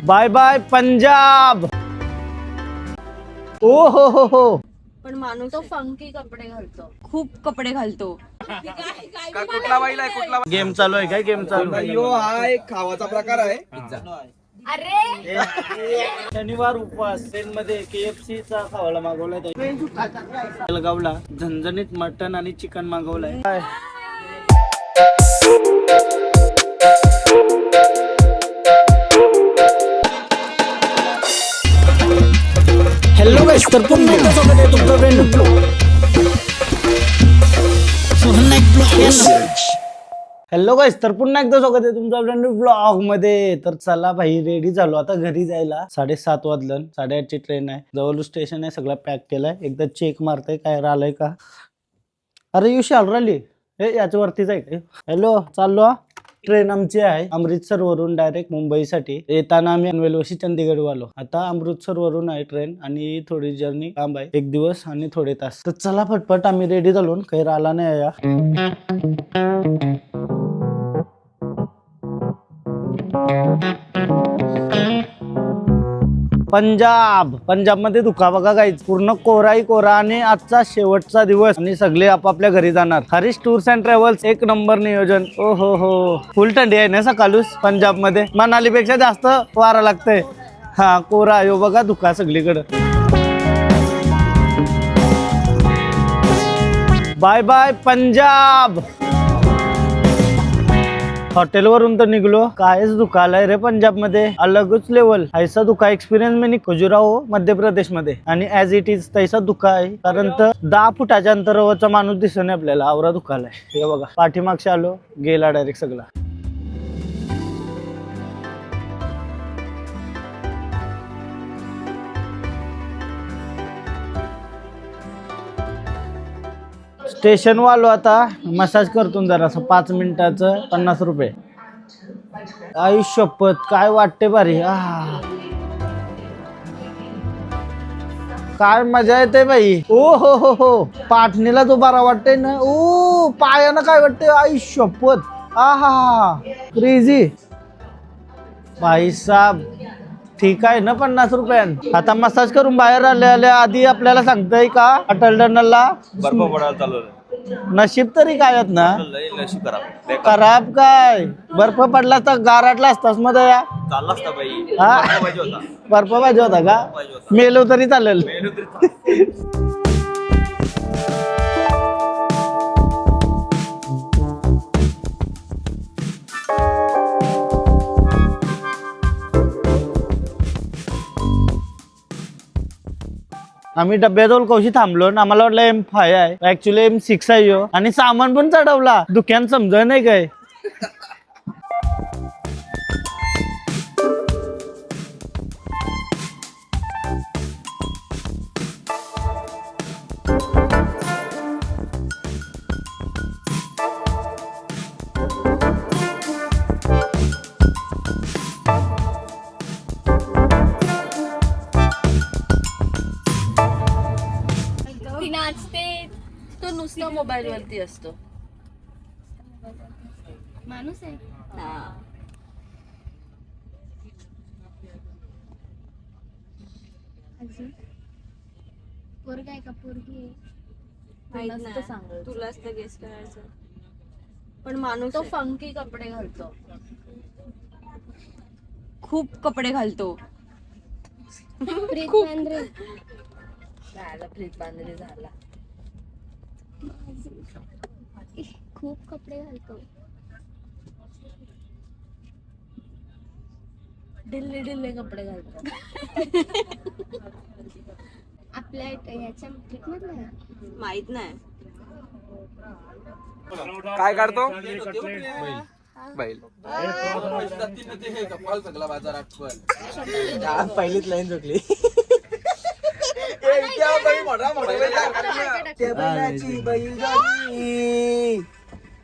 Bye bye Punjab. ओ हो. पण माणूस तो फंकी कपडे घालतो, खूप कपडे घालतो. कुठला बैल आहे कुठला गेम चालू आहे काय? गेम चालू आहे. यो हा एक खावाचा प्रकार आहे पिझ्झा. अरे शनिवार उपवास ट्रेन मध्ये KFC चा खावाला मागवलाय. बेळगावला झणझणीत मटन आणि चिकन मागवलंय. हॅलो गाइस, तर पुन्हा एकदा स्वागत आहे तुमचं brand new blog. Hello guys, तर पुन्हा एकदा स्वागत आहे तुमचं ब्रँड न्यू ब्लॉग मध्ये. तर चला भाई, रेडी झालो आता घरी जायला. 7:30 वाजलं. 8:30ची ट्रेन आहे. जवळ स्टेशन आहे. सगळं पॅक केलंय. एकदा चेक मारतय काय राहिलंय का. अरे यू शाल राहिली हे याच्यावरतीच आहे काय? हॅलो, चाललो. ट्रेन आमची आहे अमृतसर वरून डायरेक्ट मुंबईसाठी. येताना आम्ही पनवेलवशी चंदीगड आलो. आता अमृतसर वरून आहे ट्रेन आणि थोडी जर्नी लांब आहे, 1 दिवस आणि थोडे तास. तर चला पटपट, आम्ही रेडी झालो. काही राहिला नाही या. पंजाब मध्ये धुका बघा गाईज, पूर्ण कोराई कोरा आणि आजचा शेवटचा दिवस आणि सगळे आपापल्या घरी जाणार. Harish tours and travels, 1 number नियोजन. ओ हो, फुल थंडी आहे ना सकाळूच पंजाब मध्ये. मनाली पेक्षा जास्त वारा लागतंय. हा, कोरा यो बघा धुका सगळीकडे. Bye bye Punjab. हॉटेल वरून तर निघलो, कायच दुखालय रे पंजाब मध्ये. अलगच लेवल. ऐसा दुखा एक्सपिरियन्स मी खजुराहो मध्य प्रदेश मध्ये. आणि ऍज इट इज तैसा दुखा आहे. कारण तर 10 फुटाच्या अंतरावरचा माणूस दिसत नाही आपल्याला. आवरा दुखालाय. हे बघा, पाठीमागच्या आलो, गेला डायरेक्ट सगळा. स्टेशन वालो आता मसाज करतो जरासं 5 मिनिटाचं 50 रुपये. आई शपथ, काय वाटते भारी. काय मजा येते बाई. ओ हो, पाठणीला जो बारा वाटते ना. ओ पायानं काय वाटते. आई शपथ. हा क्रेझी भाई साहेब. ठीक आहे ना 50 रुपयान. आता मसाज करून बाहेर आल्या आधी आपल्याला सांगताय का अटल टनलला बर्फ पडायला चालू नशीब तरी काय आहेत ना. नशीब खराब काय, बर्फ पडला तर गाराटला असतास मध्ये या. चालला असता बाई. हा, पाहिजे होता. बर्फ पाहिजे होता का? मेलो तरी चालेल. आम्ही डब्याजवळ कौशी थांबलो ना. आम्हाला वाटलं M5 आहे, ऍक्च्युली M6 आहे यो. आणि सामान पण चढवला. दुकान समज नाही काय. तो नुसता मोबाईल वरती असतो. माणूस आहे. पोरगा आहे का पोरगी आहे? तुलाच तर गेस करायचं. पण माणूस तो फंकी कपडे घालतो, खूप कपडे घालतो. प्रीत खूप. बांद्रे. झाला प्रीत बांधले झाला. खूप कपडे घालतो. ढिल्ले कपडे घालतो. आपल्या याच्या ट्रिप मधला माहित नाही. काय काढतो बैल. पहिलीच लाईन चुकली.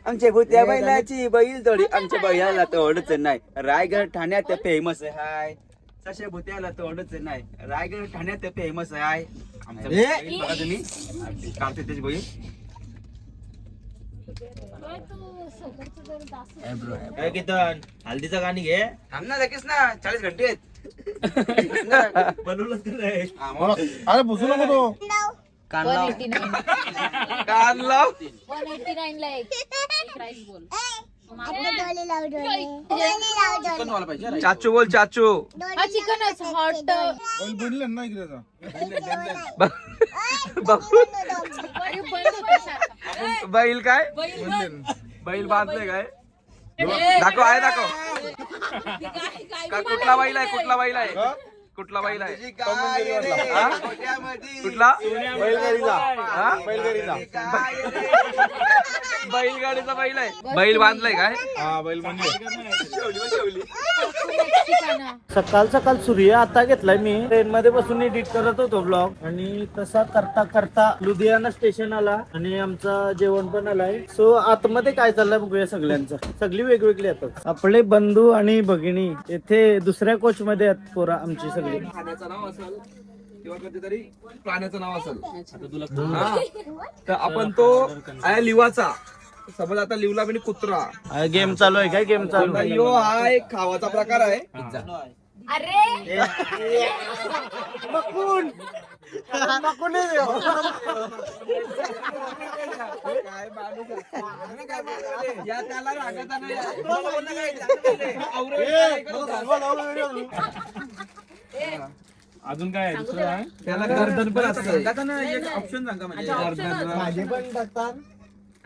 आमच्या भूत्या बैलाची बैल जोडी. आमच्या बैलाला तोडच नाही. रायगड ठाण्यात फेमस आहे. तशा भूत्याला तोडच नाही. रायगड ठाण्यात फेमस आहे. आमच्या बैल बघा तुम्ही. काढते त्याची बैल. काय कीर्तन हल्दीचं गाणी घे थांब ना लगेच ना 40 घंटे आहेत बनवलंच का नाही अरे बसू नको तो कान लाव 189 कान लाव 189 ला एक प्राइस बोल चिकन वाला पाहिजे चाचू बोल चाचू हा चिकनच हॉट बैल बनले ना इकडे आता. बैल काय बैल बांधले काय दाखव आहे दाखव कुठला बैल आहे कुठला बैल आहे कुठला बैल आहे हा? कुठला हा? बैलगाडीचा बैल आहे बैल बांधलाय काय हा बैल बनले सकाळ सकाळ सूर्य आता घेतलाय मी ट्रेन मध्ये बसून एडिट करत होतो ब्लॉग आणि तसा करता करता लुधियाना स्टेशन आला आणि आमचा जेवण पण आलाय. सो आतमध्ये काय चाललंय बघूया सगळ्यांचं. सगळी वेगवेगळी येतात. आपले बंधू आणि भगिनी येथे दुसऱ्या कोच मध्ये आहेत पोरा आमची सगळी. खाण्याचं नाव असेल किंवा कधीतरी प्राण्याचं नाव असेल हा. तर आपण तो आहे लिवाचा समज आता लिवला म्हणजे कुत्रा गेम चालू आहे काय गेम चालू आहे. यो हा एक खावाचा प्रकार आहे काय माणूस या त्याला रागाचा नाही अजून काय आहे? दुसरं आहे? त्याला गर्दन पण असतं ऑप्शन सांगा म्हणजे भाजी पण टाकतात.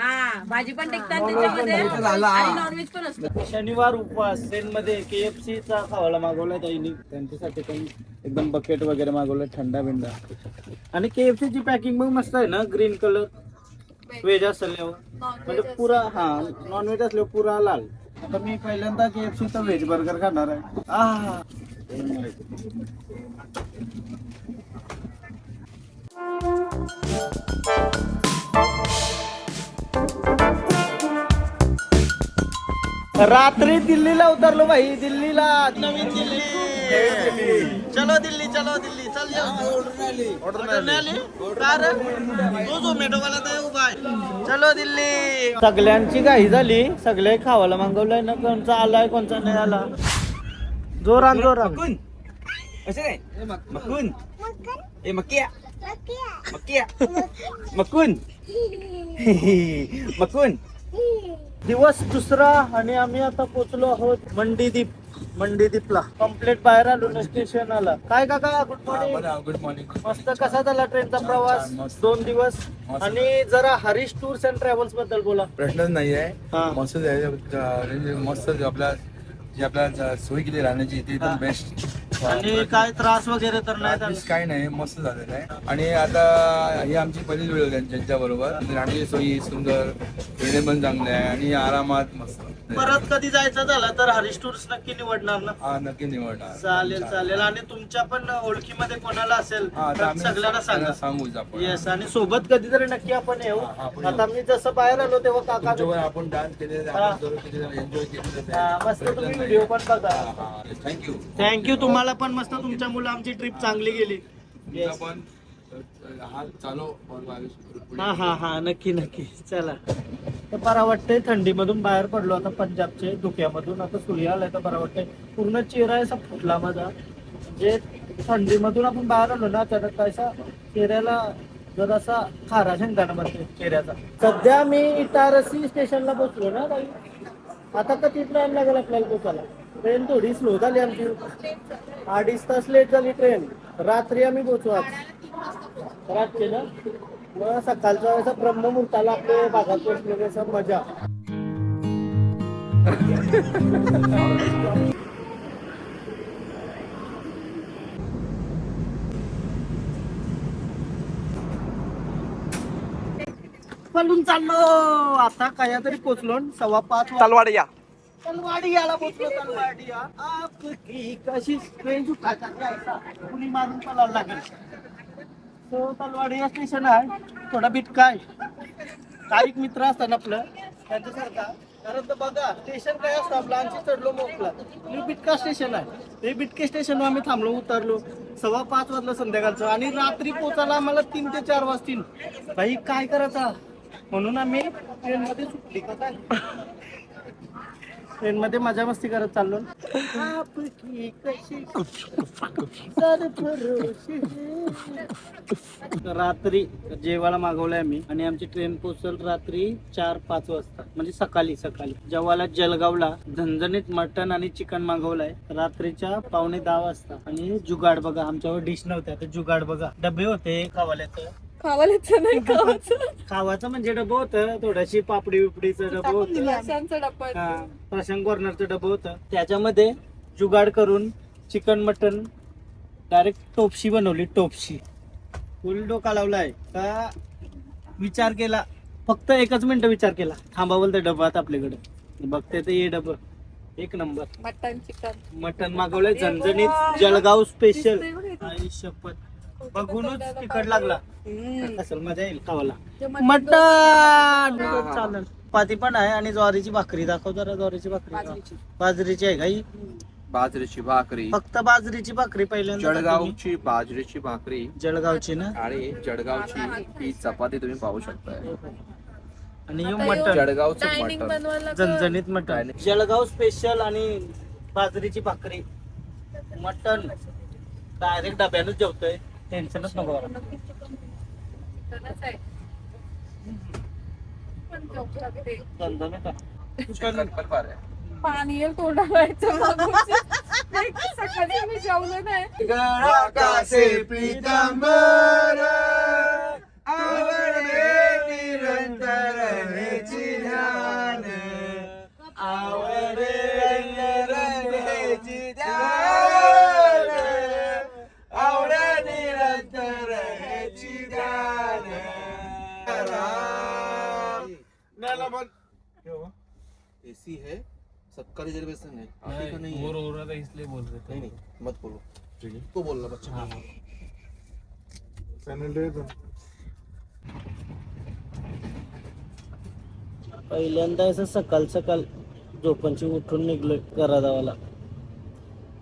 हा भाजी पण टिकतात त्याच्यामध्ये आणि नॉनव्हेज पण असतं. शनिवार उपवास ट्रेन मध्ये KFC चा खावायला मागवलाय ताईनी. त्यांच्यासाठी पण एकदम बकेट वगैरे मागवलंय थंडा बिंडा. आणि KFC ची पॅकिंग पण मस्त आहे ना ग्रीन कलर. व्हेज असल्यावर म्हणजे पुरा हा नॉनव्हेज असल्यावर पुरा लाल. आता मी पहिल्यांदा KFC चा व्हेज बर्गर खाणार आहे. रात्री दिल्लीला उतरलो भाई. दिल्लीला नवीन दिल्ली. चलो दिल्ली चलो दिल्ली चल ऑर्डर नाही आली का रे? तो झोमॅटो वाला तर उभा आहे. चलो दिल्ली. सगळ्यांची घाई झाली. सगळे खावायला मागवलंय ना. कोणचा आलाय कोणचा नाही आला. जोरान जोरान कसे काय मकुन ए मक्या मक्या मकुन मकुन दिवस दुसरा आणि आम्ही आता पोहोचलो आहोत मंडीदीप. मंडीदीपला कम्प्लीट बाहेर आलो ना स्टेशन आला. काय काका गुड मॉर्निंग. Good morning. मस्त कसा झाला ट्रेनचा प्रवास 2 दिवस. आणि जरा हरीश टूर्स अँड ट्रॅव्हल्स बद्दल बोला. प्रश्नच नाही आहे हा. मस्त आहे. मस्त आपल्या जी आपल्याला सोय केली राहण्याची ती एकदम बेस्ट. आणि काय त्रास वगैरे तर नाही झाला? काही नाही मस्त झालेलं आहे. आणि आता ही आमची पहिलीच वेळ होती त्यांच्या बरोबर. राहण्याची सोयी सुंदर येणे पण चांगले आहे आणि आरामात मस्त. परत कधी जायचं झालं तर हरीश टूर्स नक्की निवडणार ना. हा नक्की निवडणार. चालेल चालेल. आणि तुमच्या पण ओळखीमध्ये कोणाला असेल हा, तर तर आम्ही सगळ्यांना सांगा. सांगूच आपण. येस. आणि सोबत कधीतरी नक्की आपण येऊ. हा, आपण आता मी जसं बाहेर आलो तेव्हा काका तुमच्यावर आपण डान्स केलेले हा. एन्जॉय केलेलं हा, मस्त तुम्ही व्हिडिओ पण बघा. थँक्यू. थँक्यू. तुम्हाला पण मस्त तुमच्यामुळे आमची ट्रिप चांगली गेली. तुमचा पण हा चालू हा हा हा नक्की नक्की. चला तर बरं वाटतंय. थंडीमधून बाहेर पडलो आता पंजाबचे धुक्यामधून. आता सूर्य आलाय तर बरं वाटतंय. पूर्ण चेहरा असा फुटला माझा. म्हणजे थंडीमधून आपण बाहेर आलो ना तर कसा चेहऱ्याला जरासा खारा शेंगदाणा बनते चेहऱ्याचा. सध्या मी इटारसी स्टेशनला पोहोचलो ना ताई. आता किती टाइम लागेल आपल्याला पोचायला? ट्रेन थोडी स्लो झाली आमची. 2.5 तास लेट झाली ट्रेन. रात्री आम्ही पोहोचू आज रात्री ना. मग सकाळच्या वेळेस ब्रह्ममुहूर्ताला आपल्या भागात पोहोचलो मजा. पळून चाललो. आता काय तरी पोहोचलो 5:15 तलवाड या तलवाडियाला पोहोचलो. तलवाडिया आपकी कशी ट्रेन कुणी मारून पळायला लागेल. तो तलवाडिया स्टेशन आहे. थोडा बिटका आहे. काही मित्र असतात आपलं त्यांच्यासारखा. कारण तर बघा स्टेशन काय असतं आपलं. आमची चढलो मोकला. हे बिटका स्टेशन आहे. हे बिटके स्टेशनवर आम्ही थांबलो उतरलो. 5:15 वाजलं संध्याकाळचं. आणि रात्री पोचायला आम्हाला 3 ते 4 वाजतील. भाई काय करायचा. म्हणून आम्ही ट्रेनमध्ये सुटली का काय ट्रेनमध्ये मजा मस्ती करत चाललो. आपकी कशी सरफरोशी है. रात्री जेवायला मागवलंय आम्ही आणि आमची ट्रेन पोहोचल रात्री 4-5 वाजता म्हणजे सकाळी जेव्हाला जळगावला झणझणीत मटन आणि चिकन मागवलंय रात्रीच्या 9:45 वाजता. आणि जुगाड बघा, आमच्यावर डिश नव्हत्या तर जुगाड बघा, डबे होते खावाल्याचं खावायचं नाही खावायचं खावाचं म्हणजे डबं होतं, थोडीशी पापडी बिपडीचं डबं होतं, माशांचं डब्बा हा, प्रशांत कॉर्नरचं डबं होतं. त्याच्यामध्ये जुगाड करून चिकन मटन डायरेक्ट टोपशी बनवली. टोपशी फुल डोका लावलाय का विचार केला, फक्त 1 मिनिट विचार केला, थांबावल तर डबा आता आपल्याकडे बघते तर ये डबं एक नंबर. मटन चिकन मटन मागवलंय झणझणीत जळगाव स्पेशल. आई शपथ, बघूनच तिखट लागला. असेल मजा येईल खावाला. मटन चालेल. पाती पण आहे आणि ज्वारीची भाकरी दाखव जरा. ज्वारीची भाकरी बाजरीची आहे काही, बाजरीची भाकरी, फक्त बाजरीची भाकरी पहिल्यांदा. जळगावची बाजरीची भाकरी जळगावची ना. आणि जळगावची ही चपाती तुम्ही पाहू शकताय. आणि हे मटन जळगावचं डायनिंग मटण बनवायला झणझणीत मटन जळगाव स्पेशल आणि बाजरीची भाकरी मटन डायरेक्ट डब्यानच जेवतोय, टेन्शनच नको मला. झणझणीत आहे. चिकन पण फार आहे. पाणी येईल तोंडाला सकाळी मी जेवलं नाही. गळाकासे पीतांबर आवडे निरंतर हेची ध्यान आवडे निरंतर हेची ध्यान आवडे निरंतर हेची ध्यान. एसी है, सबका रिजर्वेशन है, आप ही का नहीं है. बोर हो रहा था इसलिए बोल रहे थे. नहीं मत बोलो, तो बोल रहा बच्चा. पहिल्यांदा असं सकाळ झोपांची उठून निघलोय घरादावाला.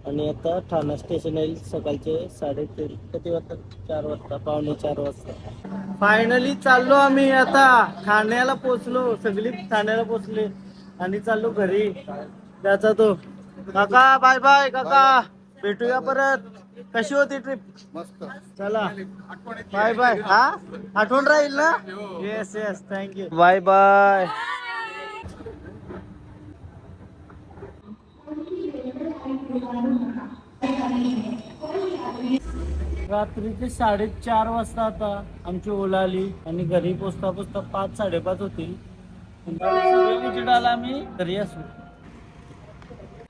आणि आता ठाणा स्टेशन येईल सकाळचे 3:30 किती वाजता, 4 वाजता, 3:45 वाजता. फायनली चाललो आम्ही आता ठाण्याला पोहोचलो. सगळी ठाण्याला पोहोचले आणि चाललो घरी. त्याचा तो काका बाय बाय काका, भेटूया परत. कशी होती ट्रिप? मस्त. चला बाय बाय. हा आठवण राहील ना. Yes yes thank you. Bye bye. रात्रीचे 4:30 वाजता आता आमची ओला आली आणि घरी पोचता 5-5:30 होतील. आम्ही घरी असू.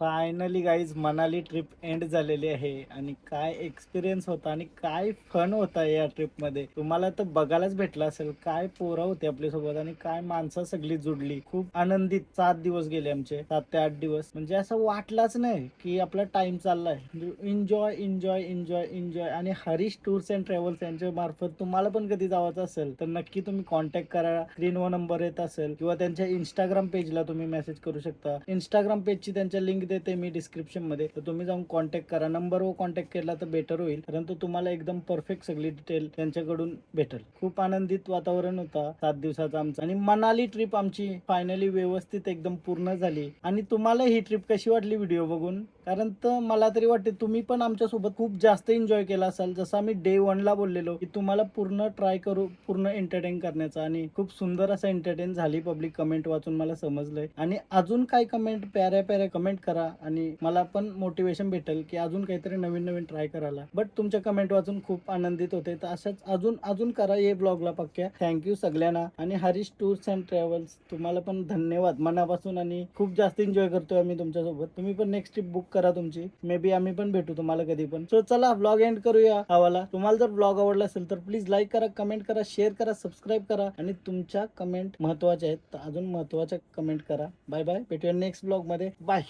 Finally guys Manali trip end झालेली आहे. आणि काय एक्सपिरियन्स होता आणि काय फन होता या ट्रिप मध्ये, तुम्हाला तर बघायलाच भेटला असेल. काय पोरं होते आपल्यासोबत आणि काय माणसं सगळी जुडली. खूप आनंदित 7 दिवस गेले आमचे, 7 ते 8 दिवस. म्हणजे असं वाटलंच नाही की आपला टाइम चाललाय. Enjoy enjoy enjoy enjoy. आणि हरीश टूर्स अँड ट्रॅव्हल्स यांच्या मार्फत तुम्हाला पण कधी जायचं असेल तर नक्की तुम्ही कॉन्टॅक्ट करा. स्क्रीनवर नंबर येत असेल किंवा त्यांच्या इंस्टाग्राम पेजला तुम्ही मेसेज करू शकता. इंस्टाग्राम पेजची त्यांच्या लिंक देते मी डिस्क्रिप्शन मध्ये, तर तुम्ही जाऊन कॉन्टॅक्ट करा. नंबरवर कॉन्टॅक्ट केला तर बेटर होईल, परंतु तुम्हाला एकदम परफेक्ट सगळी डिटेल त्यांच्याकडून भेटेल. खूप आनंदित वातावरण होता 7 दिवसाचा आमचा. आणि मनाली ट्रिप आमची फायनली व्यवस्थित एकदम पूर्ण झाली. आणि तुम्हाला ही ट्रिप कशी वाटली व्हिडिओ बघून? कारण तर मला तरी वाटते तुम्ही पण आमच्या सोबत खूप जास्त एन्जॉय केला असाल. जसं आम्ही डे 1 ला बोललेलो की तुम्हाला पूर्ण ट्राय करू, पूर्ण एंटरटेन करण्याचा. आणि खूप सुंदर असं एंटरटेन झाली. पब्लिक कमेंट वाचून मला समजलंय. आणि अजून काय कमेंट, प्याऱ्या कमेंट करा आणि मला पण मोटिवेशन भेटेल की अजून काहीतरी नवीन ट्राय करायला. बट तुमच्या कमेंट वाचून खूप आनंदित होते. तर अशाच अजून करा ये ब्लॉगला पक्क्या. थँक्यू सगळ्यांना. आणि हरीश टूर्स अँड ट्रॅव्हल्स तुम्हाला पण धन्यवाद मनापासून. आणि खूप जास्त एन्जॉय करतोय आम्ही तुमच्यासोबत. तुम्ही पण नेक्स्ट ट्रिप बुक करा तुमची. मे बी आम्ही पण भेटू तुम्हाला कधी पण. सो चला ब्लॉग एंड करूया हवाला. तुम्हाला जर ब्लॉग आवडला असेल तर प्लीज लाईक करा, कमेंट करा, शेअर करा, सबस्क्राईब करा. आणि तुमच्या कमेंट महत्वाच्या आहेत, तर अजून महत्वाच्या कमेंट करा. Bye bye. भेटूया नेक्स्ट ब्लॉग मध्ये. बाय.